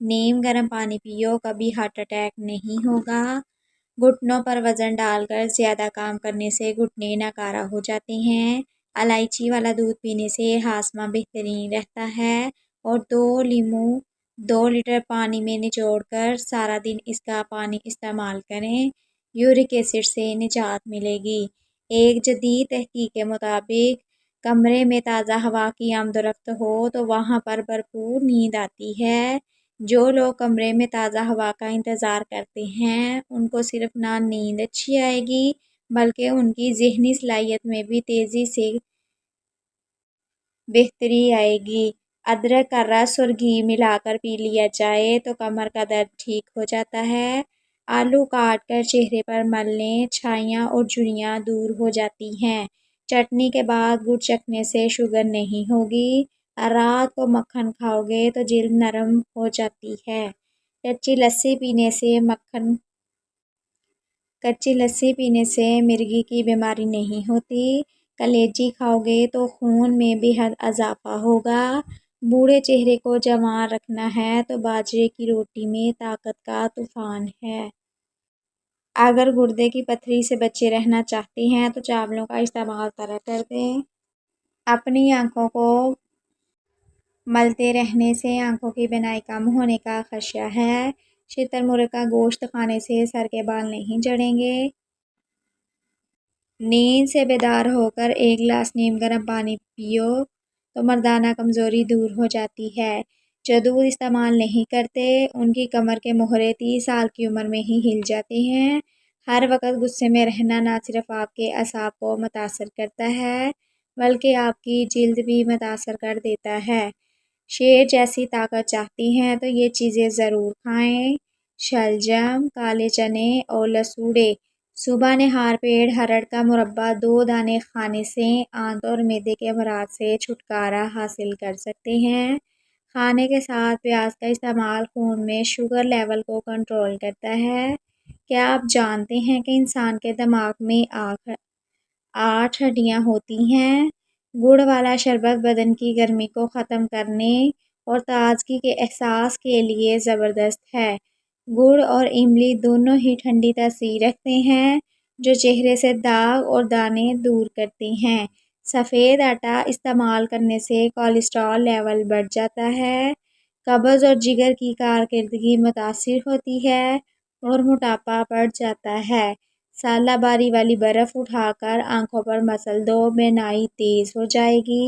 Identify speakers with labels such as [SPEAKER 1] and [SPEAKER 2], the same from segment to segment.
[SPEAKER 1] نیم گرم پانی پیو، کبھی ہارٹ اٹیک نہیں ہوگا۔ گھٹنوں پر وزن ڈال کر زیادہ کام کرنے سے گھٹنے ناکارہ ہو جاتے ہیں۔ الائچی والا دودھ پینے سے ہاضمہ بہترین رہتا ہے، اور 2 لیمو 2 لیٹر پانی میں نچوڑ کر سارا دن اس کا پانی استعمال کریں، یورک ایسڈ سے نجات ملے گی۔ ایک جدید تحقیق کے مطابق کمرے میں تازہ ہوا کی آمد و رفت ہو تو وہاں پر بھرپور نیند آتی ہے۔ جو لوگ کمرے میں تازہ ہوا کا انتظار کرتے ہیں ان کو صرف نہ نیند اچھی آئے گی بلکہ ان کی ذہنی صلاحیت میں بھی تیزی سے بہتری آئے گی۔ ادرک کا رس اور گھی ملا کر پی لیا جائے تو کمر کا درد ٹھیک ہو جاتا ہے۔ آلو کاٹ کر چہرے پر مل لیں، چھائیاں اور جھریاں دور ہو جاتی ہیں۔ چٹنی کے بعد گڑ چکھنے سے شوگر نہیں ہوگی۔ رات کو مکھن کھاؤ گے تو جلد نرم ہو جاتی ہے۔ کچی لسی پینے سے مرگی کی بیماری نہیں ہوتی۔ کلیجی کھاؤ گے تو خون میں بے حد اضافہ ہوگا۔ بوڑھے چہرے کو جوان رکھنا ہے تو باجرے کی روٹی میں طاقت کا طوفان ہے۔ اگر گردے کی پتھری سے بچے رہنا چاہتے ہیں تو چاولوں کا استعمال ترک کر دیں۔ اپنی آنکھوں کو ملتے رہنے سے آنکھوں کی بینائی کم ہونے کا خدشہ ہے۔ شتر مرغ کا گوشت کھانے سے سر کے بال نہیں جھڑیں گے۔ نیند سے بیدار ہو کر 1 گلاس نیم گرم پانی پیو تو مردانہ کمزوری دور ہو جاتی ہے۔ جو دودھ استعمال نہیں کرتے ان کی کمر کے مہرے 30 سال کی عمر میں ہی ہل جاتے ہیں۔ ہر وقت غصے میں رہنا نہ صرف آپ کے اعصاب کو متاثر کرتا ہے بلکہ آپ کی جلد بھی متاثر کر دیتا ہے۔ شیر جیسی طاقت چاہتی ہیں تو یہ چیزیں ضرور کھائیں: شلجم، کالے چنے اور لسوڑے۔ صبح نہار پیٹ ہرڑ کا مربع 2 دانے کھانے سے آنت اور معدے کے امراض سے چھٹکارا حاصل کر سکتے ہیں۔ کھانے کے ساتھ پیاز کا استعمال خون میں شوگر لیول کو کنٹرول کرتا ہے۔ کیا آپ جانتے ہیں کہ انسان کے دماغ میں 8 ہڈیاں ہوتی ہیں؟ گڑ والا شربت بدن کی گرمی کو ختم کرنے اور تازگی کے احساس کے لیے زبردست ہے۔ گڑ اور املی دونوں ہی ٹھنڈی تاثیر رکھتے ہیں جو چہرے سے داغ اور دانے دور کرتے ہیں۔ سفید آٹا استعمال کرنے سے کولیسٹرول لیول بڑھ جاتا ہے، قبض اور جگر کی کارکردگی متاثر ہوتی ہے اور موٹاپا بڑھ جاتا ہے۔ سالہ باری والی برف اٹھا کر آنکھوں پر مسل دو، بینائی تیز ہو جائے گی۔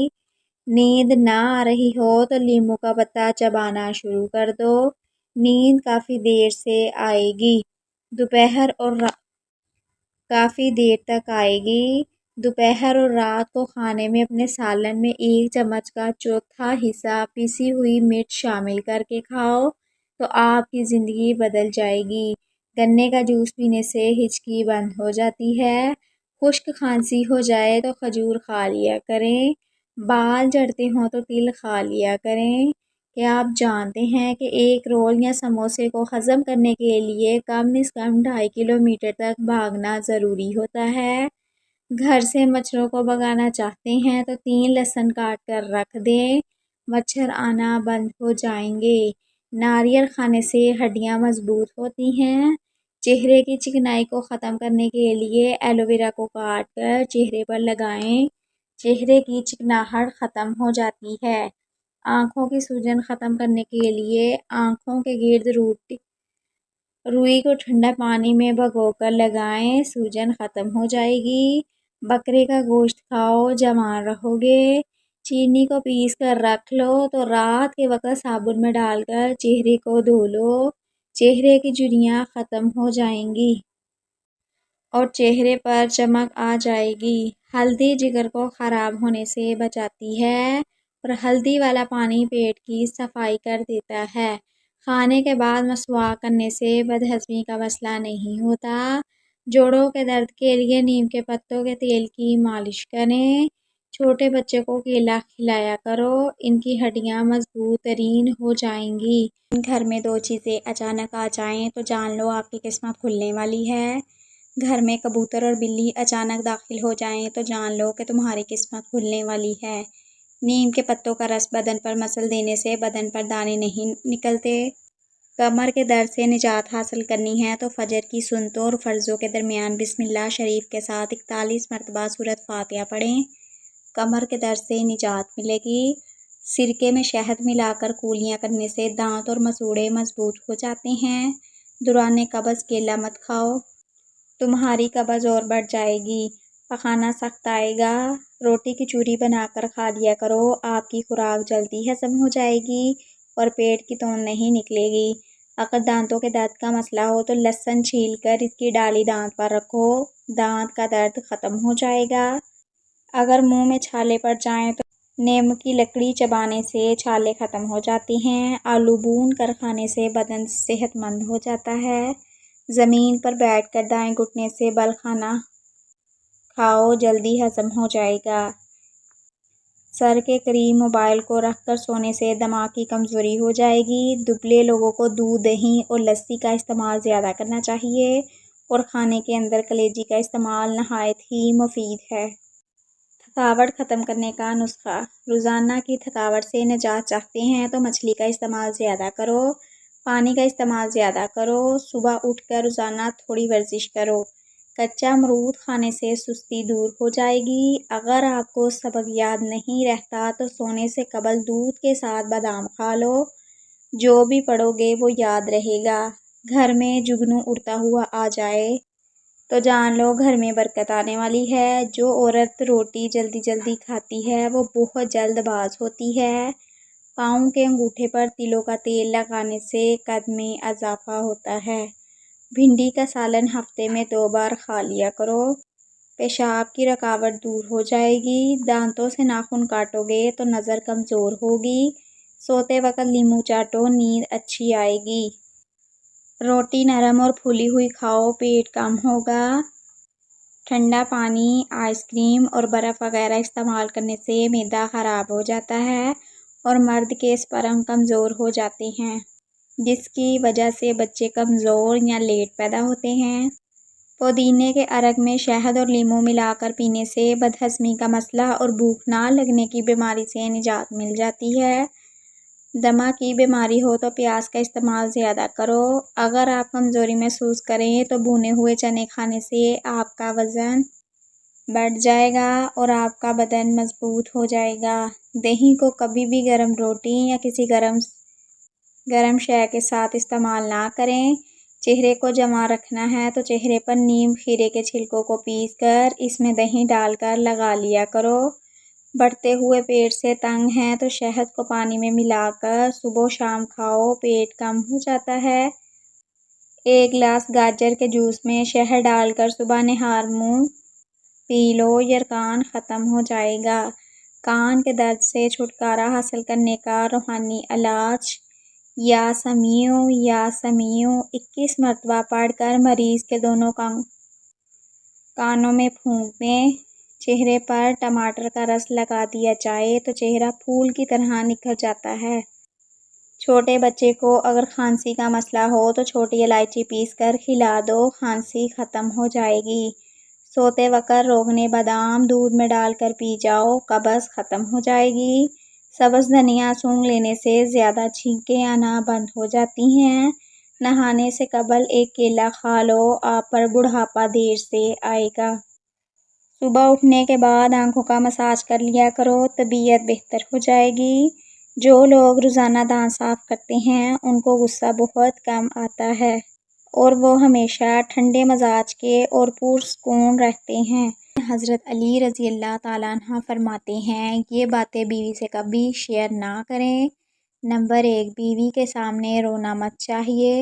[SPEAKER 1] نیند نہ آ رہی ہو تو لیموں کا پتا چبانا شروع کر دو، نیند کافی دیر سے آئے گی۔ کافی دیر تک آئے گی۔ دوپہر اور رات کو کھانے میں اپنے سالن میں 1 چمچ کا چوتھا حصہ پیسی ہوئی مرچ شامل کر کے کھاؤ تو آپ کی زندگی بدل جائے گی۔ گنے کا جوس پینے سے ہچکی بند ہو جاتی ہے۔ خشک کھانسی ہو جائے تو کھجور کھا لیا کریں۔ بال جھڑتے ہوں تو تل کھا لیا کریں۔ کیا آپ جانتے ہیں کہ 1 رول یا سموسے کو ہضم کرنے کے لیے کم از کم 2.5 کلومیٹر تک بھاگنا ضروری ہوتا ہے؟ گھر سے مچھروں کو بھگانا چاہتے ہیں تو 3 لہسن کاٹ کر رکھ دیں، مچھر آنا بند ہو جائیں گے۔ ناریل کھانے سے ہڈیاں مضبوط ہوتی ہیں۔ چہرے کی چکنائی کو ختم کرنے کے لیے ایلو ویرا کو کاٹ کر چہرے پر لگائیں، چہرے کی چکناہٹ ختم ہو جاتی ہے۔ آنکھوں کی سوجن ختم کرنے کے لیے آنکھوں کے گرد روئی کو ٹھنڈا پانی میں بھگو کر لگائیں، سوجن ختم ہو جائے گی۔ بکرے کا گوشت کھاؤ، جوان رہو گے۔ چینی کو پیس کر رکھ لو تو رات کے وقت صابن میں ڈال کر چہرے کو دھو لو، چہرے کی جھریاں ختم ہو جائیں گی اور چہرے پر چمک آ جائے گی۔ ہلدی جگر کو خراب ہونے سے بچاتی ہے اور ہلدی والا پانی پیٹ کی صفائی کر دیتا ہے۔ کھانے کے بعد مسواک کرنے سے بدہضمی کا مسئلہ نہیں ہوتا۔ جوڑوں کے درد کے لیے نیم کے پتوں کے تیل کی مالش کریں۔ چھوٹے بچے کو کیلا کھلایا کرو، ان کی ہڈیاں مضبوط ترین ہو جائیں گی۔ گھر میں 2 چیزیں اچانک آ جائیں تو جان لو آپ کی قسمت کھلنے والی ہے۔ گھر میں کبوتر اور بلی اچانک داخل ہو جائیں تو جان لو کہ تمہاری قسمت کھلنے والی ہے۔ نیم کے پتوں کا رس بدن پر مسل دینے سے بدن پر دانے نہیں نکلتے۔ کمر کے درد سے نجات حاصل کرنی ہے تو فجر کی سنتوں اور فرضوں کے درمیان بسم اللہ شریف کے ساتھ 41 مرتبہ سورۃ فاتحہ پڑھیں۔ کمر کے درد سے نجات ملے گی۔ سرکے میں شہد ملا کر کولیاں کرنے سے دانت اور مسوڑھے مضبوط ہو جاتے ہیں۔ دوران قبض کیلا مت کھاؤ، تمہاری قبض اور بڑھ جائے گی، پخانا سخت آئے گا۔ روٹی کی چوری بنا کر کھا لیا کرو، آپ کی خوراک جلدی ہضم ہو جائے گی اور پیٹ کی توند نہیں نکلے گی۔ اگر دانتوں کے درد کا مسئلہ ہو تو لہسن چھیل کر اس کی ڈالی دانت پر رکھو، دانت کا درد ختم ہو جائے گا۔ اگر منہ میں چھالے پڑ جائیں تو نیم کی لکڑی چبانے سے چھالے ختم ہو جاتے ہیں۔ آلو بھون کر کھانے سے بدن صحت مند ہو جاتا ہے۔ زمین پر بیٹھ کر دائیں گھٹنے سے بل کھانا کھاؤ، جلدی ہضم ہو جائے گا۔ سر کے قریب موبائل کو رکھ کر سونے سے دماغ کی کمزوری ہو جائے گی۔ دبلے لوگوں کو دودھ، دہی اور لسی کا استعمال زیادہ کرنا چاہیے اور کھانے کے اندر کلیجی کا استعمال نہایت ہی مفید ہے۔ تھکاوٹ ختم کرنے کا نسخہ۔ روزانہ کی تھکاوٹ سے نجات چاہتے ہیں تو مچھلی کا استعمال زیادہ کرو، پانی کا استعمال زیادہ کرو، صبح اٹھ کر روزانہ تھوڑی ورزش کرو۔ کچا امرود کھانے سے سستی دور ہو جائے گی۔ اگر آپ کو سبق یاد نہیں رہتا تو سونے سے قبل دودھ کے ساتھ بادام کھا لو، جو بھی پڑھو گے وہ یاد رہے گا۔ گھر میں جگنو اڑتا ہوا آ جائے تو جان لو گھر میں برکت آنے والی ہے۔ جو عورت روٹی جلدی جلدی کھاتی ہے وہ بہت جلد باز ہوتی ہے۔ پاؤں کے انگوٹھے پر تلوں کا تیل لگانے سے قد میں اضافہ ہوتا ہے۔ بھنڈی کا سالن ہفتے میں 2 بار کھا لیا کرو، پیشاب کی رکاوٹ دور ہو جائے گی۔ دانتوں سے ناخن کاٹو گے تو نظر کمزور ہوگی۔ سوتے وقت لیموں چاٹو، نیند اچھی آئے گی۔ روٹی نرم اور پھولی ہوئی کھاؤ، پیٹ کم ہوگا۔ ٹھنڈا پانی، آئس کریم اور برف وغیرہ استعمال کرنے سے معدہ خراب ہو جاتا ہے اور مرد کے سپرم کمزور ہو جاتے ہیں، جس کی وجہ سے بچے کمزور یا لیٹ پیدا ہوتے ہیں۔ پودینے کے عرق میں شہد اور لیموں ملا کر پینے سے بدہضمی کا مسئلہ اور بھوک نہ لگنے کی بیماری سے نجات مل جاتی ہے۔ دمہ کی بیماری ہو تو پیاز کا استعمال زیادہ کرو۔ اگر آپ کمزوری محسوس کریں تو بھنے ہوئے چنے کھانے سے آپ کا وزن بڑھ جائے گا اور آپ کا بدن مضبوط ہو جائے گا۔ دہی کو کبھی بھی گرم روٹی یا کسی گرم شے کے ساتھ استعمال نہ کریں۔ چہرے کو جمع رکھنا ہے تو چہرے پر نیم کھیرے کے چھلکوں کو پیس کر اس میں دہی ڈال کر لگا لیا کرو۔ بڑھتے ہوئے پیٹ سے تنگ ہیں تو شہد کو پانی میں ملا کر صبح و شام کھاؤ، پیٹ کم ہو جاتا ہے۔ 1 گلاس گاجر کے جوس میں شہد ڈال کر صبح نہار منہ پی لو، یرقان ختم ہو جائے گا۔ کان کے درد سے چھٹکارا حاصل کرنے کا روحانی علاج یا سمیعو 21 مرتبہ پڑھ کر مریض کے دونوں کانوں میں پھونک دیں۔ چہرے پر ٹماٹر کا رس لگا دیا جائے تو چہرہ پھول کی طرح نکھر جاتا ہے۔ چھوٹے بچے کو اگر کھانسی کا مسئلہ ہو تو چھوٹی الائچی پیس کر کھلا دو، کھانسی ختم ہو جائے گی۔ سوتے وقت روغن بادام دودھ میں ڈال کر پی جاؤ، قبض ختم ہو جائے گی۔ سبز دھنیا سونگھ لینے سے زیادہ چھینکیں آنا بند ہو جاتی ہیں۔ نہانے سے قبل 1 کیلا کھا لو، آپ پر بڑھاپا دیر سے آئے گا۔ صبح اٹھنے کے بعد آنکھوں کا مساج کر لیا کرو، طبیعت بہتر ہو جائے گی۔ جو لوگ روزانہ دانت صاف کرتے ہیں ان کو غصہ بہت کم آتا ہے اور وہ ہمیشہ ٹھنڈے مزاج کے اور پرسکون رہتے ہیں۔ حضرت علی رضی اللہ تعالیٰ عنہ فرماتے ہیں، یہ باتیں بیوی سے کبھی شیئر نہ کریں۔ نمبر 1، بیوی کے سامنے رونا مت چاہیے،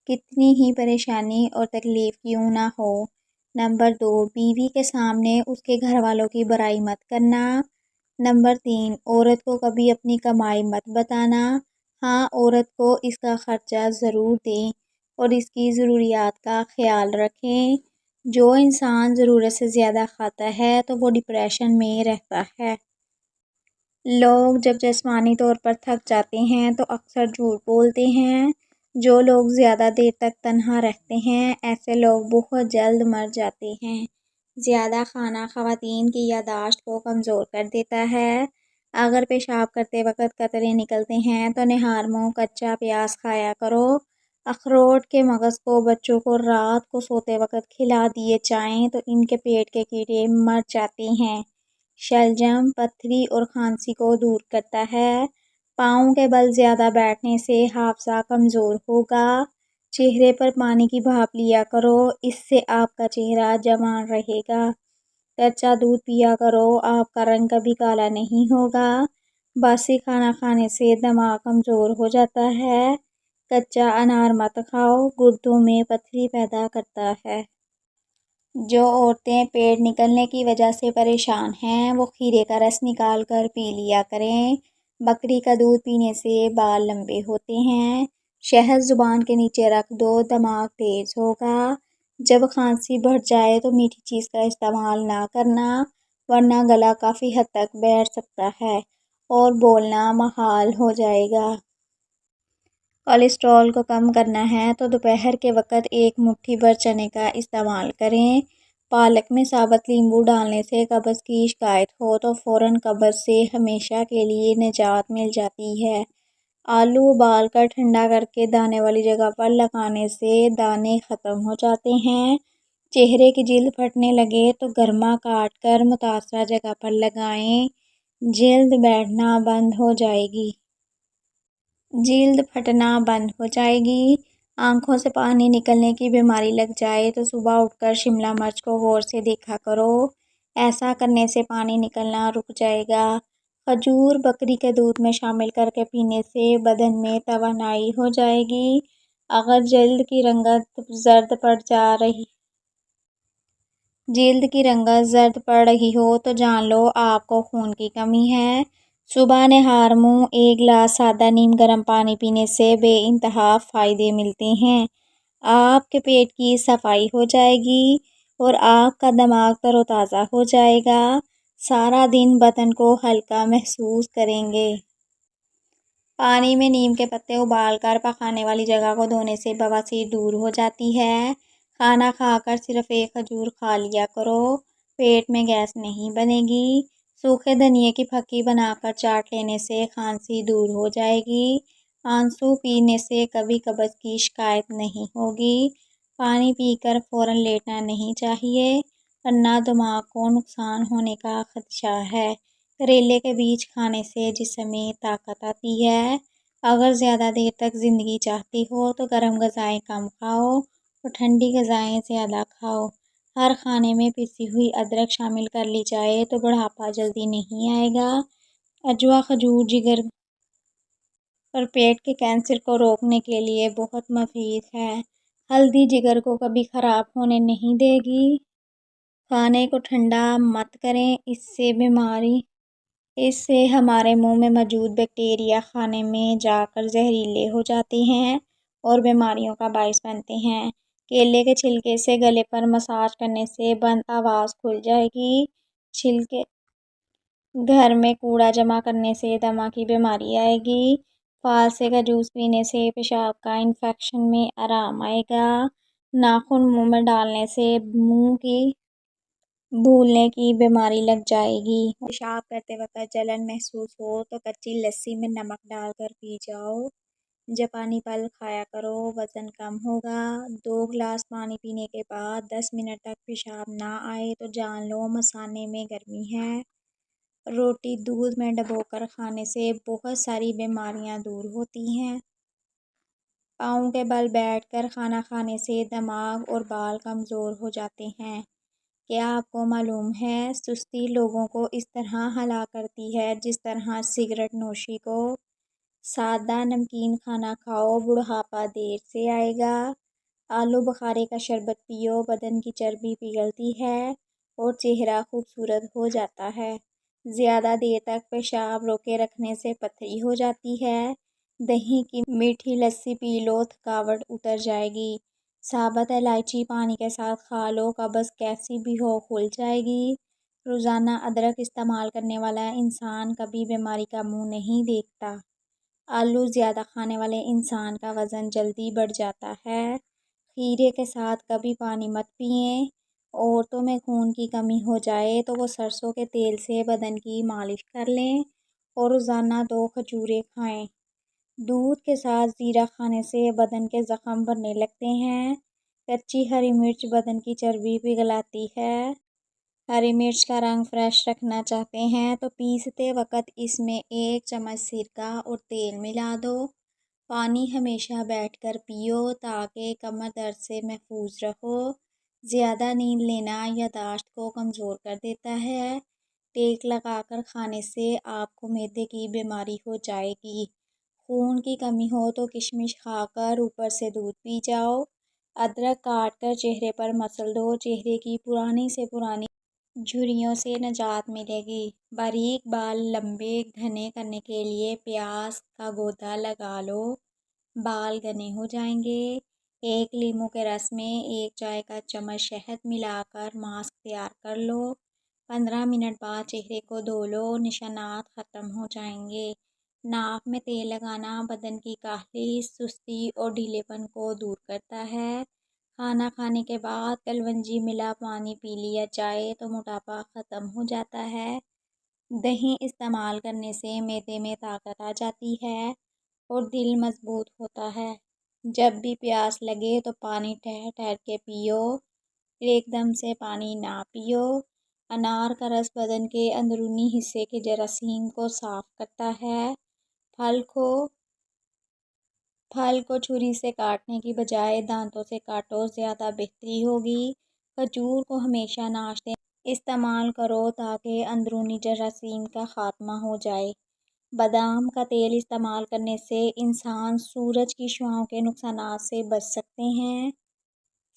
[SPEAKER 1] کتنی ہی پریشانی اور تکلیف کیوں نہ ہو۔ نمبر 2، بیوی کے سامنے اس کے گھر والوں کی برائی مت کرنا۔ نمبر 3، عورت کو کبھی اپنی کمائی مت بتانا۔ ہاں، عورت کو اس کا خرچہ ضرور دیں اور اس کی ضروریات کا خیال رکھیں۔ جو انسان ضرورت سے زیادہ کھاتا ہے تو وہ ڈپریشن میں رہتا ہے۔ لوگ جب جسمانی طور پر تھک جاتے ہیں تو اکثر جھوٹ بولتے ہیں۔ جو لوگ زیادہ دیر تک تنہا رہتے ہیں ایسے لوگ بہت جلد مر جاتے ہیں۔ زیادہ کھانا خواتین کی یادداشت کو کمزور کر دیتا ہے۔ اگر پیشاب کرتے وقت قطرے نکلتے ہیں تو نہار منہ کچا پیاز کھایا کرو، اخروٹ کے مغز کو بچوں کو رات کو سوتے وقت کھلا دیے جائیں تو ان کے پیٹ کے کیڑے مر جاتے ہیں۔ شلجم پتھری اور کھانسی کو دور کرتا ہے۔ پاؤں کے بل زیادہ بیٹھنے سے حافظہ کمزور ہوگا۔ چہرے پر پانی کی بھاپ لیا کرو، اس سے آپ کا چہرہ جوان رہے گا۔ کچا دودھ پیا کرو، آپ کا رنگ کبھی کالا نہیں ہوگا۔ باسی کھانا کھانے سے دماغ کمزور ہو جاتا ہے۔ کچا انار مت کھاؤ، گردوں میں پتھری پیدا کرتا ہے۔ جو عورتیں پیڑ نکلنے کی وجہ سے پریشان ہیں وہ کھیرے کا رس نکال کر پی لیا کریں۔ بکری کا دودھ پینے سے بال لمبے ہوتے ہیں۔ شہد زبان کے نیچے رکھ دو، دماغ تیز ہوگا۔ جب کھانسی بڑھ جائے تو میٹھی چیز کا استعمال نہ کرنا، ورنہ گلا کافی حد تک بیٹھ سکتا ہے اور بولنا محال ہو جائے گا۔ کولیسٹرول کو کم کرنا ہے تو دوپہر کے وقت ایک مٹھی بھر چنے کا استعمال کریں۔ پالک میں ثابت لیموں ڈالنے سے قبض کی شکایت ہو تو فوراً قبض سے ہمیشہ کے لیے نجات مل جاتی ہے۔ آلو ابال کر ٹھنڈا کرکے دانے والی جگہ پر لگانے سے دانے ختم ہو جاتے ہیں۔ چہرے کی جلد پھٹنے لگے تو گرما کاٹ کر متاثرہ جگہ پر لگائیں، جلد بیٹھنا بند ہو جائے گی۔ جلد پھٹنا بند ہو جائے گی۔ آنکھوں سے پانی نکلنے کی بیماری لگ جائے تو صبح اٹھ کر شملہ مرچ کو غور سے دیکھا کرو، ایسا کرنے سے پانی نکلنا رک جائے گا۔ کھجور بکری کے دودھ میں شامل کر کے پینے سے بدن میں توانائی ہو جائے گی۔ اگر جلد کی رنگت زرد پڑ رہی ہو تو جان لو آپ کو خون کی کمی ہے۔ صبح نہار منہ ایک گلاس سادہ نیم گرم پانی پینے سے بے انتہا فائدے ملتے ہیں۔ آپ کے پیٹ کی صفائی ہو جائے گی اور آپ کا دماغ تر و تازہ ہو جائے گا۔ سارا دن بدن کو ہلکا محسوس کریں گے۔ پانی میں نیم کے پتے ابال کر پکانے والی جگہ کو دھونے سے بواسیر دور ہو جاتی ہے۔ کھانا کھا کر صرف ایک کھجور کھا لیا کرو، پیٹ میں گیس نہیں بنے گی۔ سوکھے دھنیے کی پھکی بنا کر چاٹ لینے سے کھانسی دور ہو جائے گی۔ آنسو پینے سے کبھی قبض کی شکایت نہیں ہوگی۔ پانی پی کر فوراً لیٹنا نہیں چاہیے، ورنہ دماغ کو نقصان ہونے کا خدشہ ہے۔ کریلے کے بیج کھانے سے جسم میں طاقت آتی ہے۔ اگر زیادہ دیر تک زندگی چاہتے ہو تو گرم غذائیں کم کھاؤ اور ٹھنڈی غذائیں زیادہ کھاؤ۔ ہر کھانے میں پسی ہوئی ادرک شامل کر لی جائے تو بڑھاپا جلدی نہیں آئے گا۔ عجوا کھجور جگر اور پیٹ کے کینسر کو روکنے کے لیے بہت مفید ہے۔ ہلدی جگر کو کبھی خراب ہونے نہیں دے گی۔ کھانے کو ٹھنڈا مت کریں، اس سے ہمارے منہ میں موجود بیکٹیریا کھانے میں جا کر زہریلے ہو جاتے ہیں اور بیماریوں کا باعث بنتے ہیں۔ کیلے کے چھلکے سے گلے پر مساج کرنے سے بند آواز کھل جائے گی۔ گھر میں کوڑا جمع کرنے سے دمہ کی بیماری آئے گی۔ فالسے کا جوس پینے سے پیشاب کا انفیکشن میں آرام آئے گا۔ ناخن منہ میں ڈالنے سے منہ کی بھولنے کی بیماری لگ جائے گی۔ پیشاب کرتے وقت جلن محسوس ہو تو کچی لسی میں نمک ڈال کر پی جاؤ۔ جاپانی پھل کھایا کرو، وزن کم ہوگا۔ 2 گلاس پانی پینے کے بعد 10 منٹ تک پیشاب نہ آئے تو جان لو مثانے میں گرمی ہے۔ روٹی دودھ میں ڈبو کر کھانے سے بہت ساری بیماریاں دور ہوتی ہیں۔ پاؤں کے بل بیٹھ کر کھانا کھانے سے دماغ اور بال کمزور ہو جاتے ہیں۔ کیا آپ کو معلوم ہے سستی لوگوں کو اس طرح ہلاک کرتی ہے جس طرح سگریٹ نوشی کو؟ سادہ نمکین کھانا کھاؤ، بڑھاپا دیر سے آئے گا۔ آلو بخارے کا شربت پیو، بدن کی چربی پگھلتی ہے اور چہرہ خوبصورت ہو جاتا ہے۔ زیادہ دیر تک پیشاب روکے رکھنے سے پتھری ہو جاتی ہے۔ دہی کی میٹھی لسی پی لو، تھکاوٹ اتر جائے گی۔ ثابت الائچی پانی کے ساتھ کھا لو، قبض کیسی بھی ہو کھل جائے گی۔ روزانہ ادرک استعمال کرنے والا انسان کبھی بیماری کا منہ نہیں دیکھتا۔ آلو زیادہ کھانے والے انسان کا وزن جلدی بڑھ جاتا ہے۔ کھیرے کے ساتھ کبھی پانی مت پئیں۔ عورتوں میں خون کی کمی ہو جائے تو وہ سرسوں کے تیل سے بدن کی مالش کر لیں اور روزانہ 2 کھجوریں کھائیں۔ دودھ کے ساتھ زیرہ کھانے سے بدن کے زخم بھرنے لگتے ہیں۔ کچی ہری مرچ بدن کی چربی پگھلاتی ہے۔ ہری مرچ کا رنگ فریش رکھنا چاہتے ہیں تو پیستے وقت اس میں 1 چمچ سرکہ اور تیل ملا دو۔ پانی ہمیشہ بیٹھ کر پیو تاکہ کمر درد سے محفوظ رہو۔ زیادہ نیند لینا یادداشت کو کمزور کر دیتا ہے۔ ٹیک لگا کر کھانے سے آپ کو معدے کی بیماری ہو جائے گی۔ خون کی کمی ہو تو کشمش کھا کر اوپر سے دودھ پی جاؤ۔ ادرک کاٹ کر چہرے پر مسل دو، چہرے کی پرانی سے پرانی جھریوں سے نجات ملے گی۔ باریک بال لمبے گھنے کرنے کے لیے پیاز کا گودا لگا لو، بال گھنے ہو جائیں گے۔ 1 لیموں کے رس میں 1 چائے کا چمچ شہد ملا کر ماسک تیار کر لو۔ 15 منٹ بعد چہرے کو دھو لو، نشانات ختم ہو جائیں گے۔ ناک میں تیل لگانا بدن کی کاہلی، سستی اور ڈھیلے پن کو دور کرتا ہے۔ کھانا کھانے کے بعد کلونجی ملا پانی پی لیا جائے تو موٹاپا ختم ہو جاتا ہے۔ دہی استعمال کرنے سے معدے میں طاقت آ جاتی ہے اور دل مضبوط ہوتا ہے۔ جب بھی پیاس لگے تو پانی ٹھہر ٹھہر کے پیو، ایک دم سے پانی نہ پیو۔ انار کا رس بدن کے اندرونی حصے کے جراثیم کو صاف کرتا ہے۔ پھل کو چھری سے کاٹنے کی بجائے دانتوں سے کاٹو، زیادہ بہتری ہوگی۔ کھجور کو ہمیشہ ناشتے میں استعمال کرو تاکہ اندرونی جراثیم کا خاتمہ ہو جائے۔ بادام کا تیل استعمال کرنے سے انسان سورج کی شعاؤں کے نقصانات سے بچ سکتے ہیں۔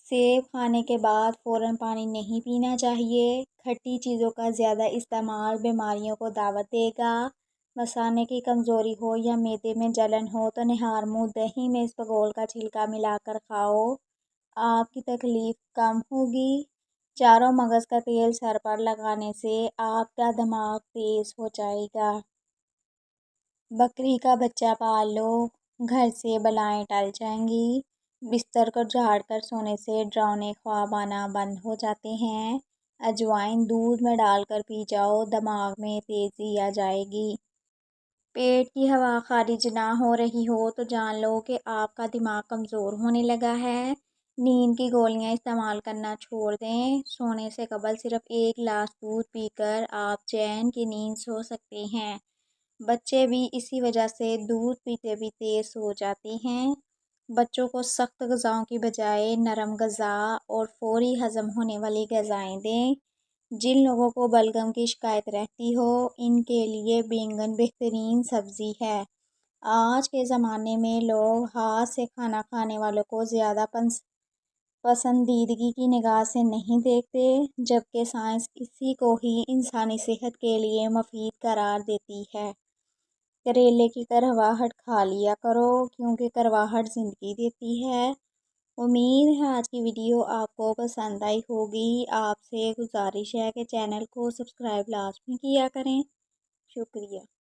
[SPEAKER 1] سیب کھانے کے بعد فوراً پانی نہیں پینا چاہیے۔ کھٹی چیزوں کا زیادہ استعمال بیماریوں کو دعوت دے گا۔ مثانے کی کمزوری ہو یا معدے میں جلن ہو تو نہار منہ دہی میں اسبگول کا چھلکا ملا کر کھاؤ، آپ کی تکلیف کم ہوگی۔ چاروں مغز کا تیل سر پر لگانے سے آپ کا دماغ تیز ہو جائے گا۔ بکری کا بچہ پال لو، گھر سے بلائیں ٹل جائیں گی۔ بستر کو جھاڑ کر سونے سے ڈراؤنے خواب آنا بند ہو جاتے ہیں۔ اجوائن دودھ میں ڈال کر پی جاؤ، دماغ میں تیزی آ جائے گی۔ پیٹ کی ہوا خارج نہ ہو رہی ہو تو جان لو کہ آپ کا دماغ کمزور ہونے لگا ہے۔ نیند کی گولیاں استعمال کرنا چھوڑ دیں۔ سونے سے قبل صرف 1 گلاس دودھ پی کر آپ چین کی نیند سو سکتے ہیں۔ بچے بھی اسی وجہ سے دودھ پیتے پیتے سو جاتے ہیں۔ بچوں کو سخت غذاؤں کی بجائے نرم غذا اور فوری ہضم ہونے والی غذائیں دیں۔ جن لوگوں کو بلغم کی شکایت رہتی ہو ان کے لیے بینگن بہترین سبزی ہے۔ آج کے زمانے میں لوگ ہاتھ سے کھانا کھانے والوں کو زیادہ پسندیدگی کی نگاہ سے نہیں دیکھتے، جبکہ سائنس اسی کو ہی انسانی صحت کے لیے مفید قرار دیتی ہے۔ کریلے کی کرواہٹ کھا لیا کرو کیونکہ کرواہٹ زندگی دیتی ہے۔ امید ہے آج کی ویڈیو آپ کو پسند آئی ہوگی۔ آپ سے گزارش ہے کہ چینل کو سبسکرائب لازمی کیا کریں۔ شکریہ۔